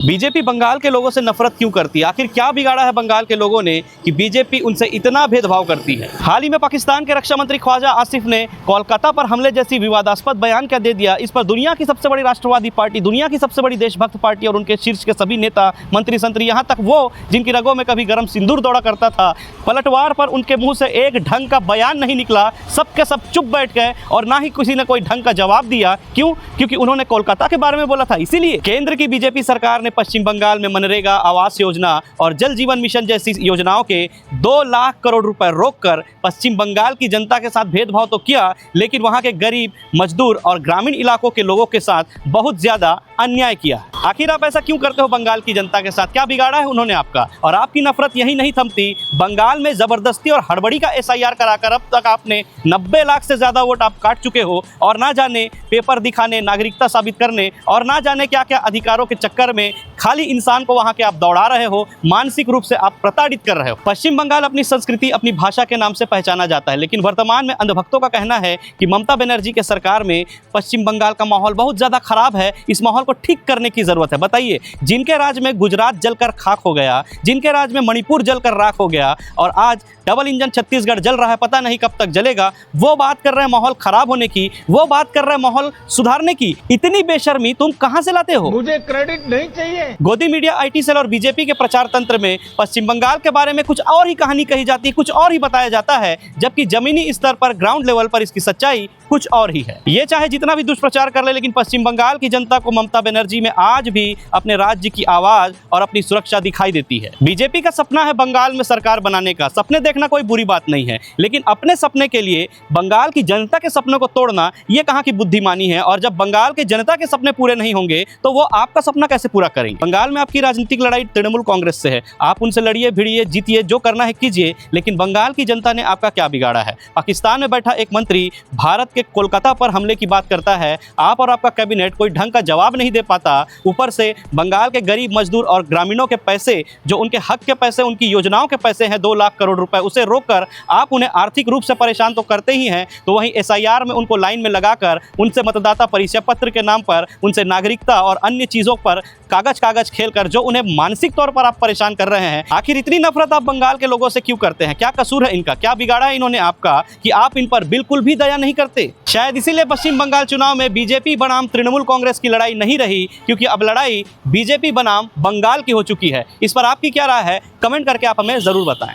BJP Bengal के लोगों से नफरत क्यों करती है? आखिर क्या बिगाड़ा है बंगाल के लोगों ने कि बीजेपी उनसे इतना भेदभाव करती है? हाल ही में पाकिस्तान के रक्षा मंत्री ख्वाजा आसिफ ने कोलकाता पर हमले जैसी विवादास्पद बयान क्या दे दिया। इस पर दुनिया की सबसे बड़ी राष्ट्रवादी पार्टी, दुनिया की सबसे बड़ी देशभक्त पार्टी और उनके शीर्ष के सभी नेता, मंत्री संतरी, यहाँ तक वो जिनकी रगों में कभी गर्म सिंदूर दौड़ा करता था, पलटवार पर उनके मुंह से एक ढंग का बयान नहीं निकला। सब के सब चुप बैठ गए और ना ही किसी ने कोई ढंग का जवाब दिया। क्यों? क्योंकि उन्होंने कोलकाता के बारे में बोला था। इसीलिए केंद्र की बीजेपी सरकार ने पश्चिम बंगाल में मनरेगा, आवास योजना और जल जीवन मिशन जैसी योजनाओं के 2 लाख करोड़ रुपए रोककर पश्चिम बंगाल की जनता के साथ भेदभाव तो किया, लेकिन वहां के गरीब, मजदूर और ग्रामीण इलाकों के लोगों के साथ बहुत ज्यादा अन्याय किया। आखिर आप ऐसा क्यों करते हो बंगाल की जनता के साथ? क्या बिगाड़ा है उन्होंने आपका? और आपकी नफरत यही नहीं थमती। बंगाल में जबरदस्ती और हड़बड़ी का एसआईआर कराकर अब तक आपने 90 लाख से ज्यादा वोट आप काट चुके हो और ना जाने पेपर दिखाने, नागरिकता साबित करने और ना जाने क्या क्या अधिकारों के चक्कर में खाली इंसान को वहां के आप दौड़ा रहे हो, मानसिक रूप से आप प्रताड़ित कर रहे हो। पश्चिम बंगाल अपनी संस्कृति, अपनी भाषा के नाम से पहचाना जाता है, लेकिन वर्तमान में अंधभक्तों का कहना है कि ममता बनर्जी के सरकार में पश्चिम बंगाल का माहौल बहुत ज्यादा खराब है। इस माहौल को ठीक करने की जरूरत है। बताइए, जिनके राज में गुजरात जलकर खाक हो गया, जिनके राज में मणिपुर जलकर राख हो गया और आज डबल इंजन छत्तीसगढ़ जल रहा है, पता नहीं कब तक जलेगा, वो बात कर रहे हैं माहौल खराब होने की, वो बात कर रहे हैं माहौल सुधारने की। इतनी बेशर्मी तुम कहां से लाते हो? मुझे क्रेडिट नहीं चाहिए। गोदी मीडिया, आईटी सेल और बीजेपी के प्रचार तंत्र में पश्चिम बंगाल के बारे में कुछ और ही कहानी कही जाती है, कुछ और ही बताया जाता है, जबकि जमीनी स्तर पर, ग्राउंड लेवल पर इसकी सच्चाई कुछ और ही है। ये चाहे जितना भी दुष्प्रचार कर ले, लेकिन पश्चिम बंगाल की जनता को ममता बनर्जी में आज भी अपने राज्य की आवाज और अपनी सुरक्षा दिखाई देती है। बीजेपी का सपना है बंगाल में सरकार बनाने का। सपने देखना कोई बुरी बात नहीं है, लेकिन अपने सपने के लिए बंगाल की जनता के सपनों को तोड़ना ये कहाँ की बुद्धिमानी है? और जब बंगाल के जनता के सपने पूरे नहीं होंगे तो वो आपका सपना कैसे पूरा करेंगे? बंगाल में आपकी राजनीतिक लड़ाई तृणमूल कांग्रेस से है। आप उनसे लड़िए, भिड़िए, जीतिए, जो करना है कीजिए, लेकिन बंगाल की जनता ने आपका क्या बिगाड़ा है? पाकिस्तान में बैठा एक मंत्री भारत के कोलकाता पर हमले की बात करता है, आप और आपका कैबिनेट कोई ढंग का जवाब नहीं दे पाता। ऊपर से बंगाल के गरीब, मजदूर और ग्रामीणों के पैसे, जो उनके हक के पैसे, उनकी योजनाओं के पैसे हैं 2 लाख करोड़ रुपए, उसे रोककर आप उन्हें आर्थिक रूप से परेशान तो करते ही हैं, तो वहीं एसआईआर में उनको लाइन में लगाकर उनसे मतदाता परिचय पत्र के नाम पर, उनसे नागरिकता और अन्य चीजों पर कागज खेलकर जो उन्हें मानसिक तौर पर आप परेशान कर रहे हैं। आखिर इतनी नफरत आप बंगाल के लोगों से क्यों करते हैं? क्या कसूर है इनका? क्या बिगाड़ा है इन्होंने आपका कि आप इन पर बिल्कुल भी दया नहीं करते? शायद इसीलिए पश्चिम बंगाल चुनाव में बीजेपी बनाम तृणमूल कांग्रेस की लड़ाई नहीं रही, क्योंकि अब लड़ाई बीजेपी बनाम बंगाल की हो चुकी है। इस पर आपकी क्या राय है? कमेंट करके आप हमें जरूर बताएं।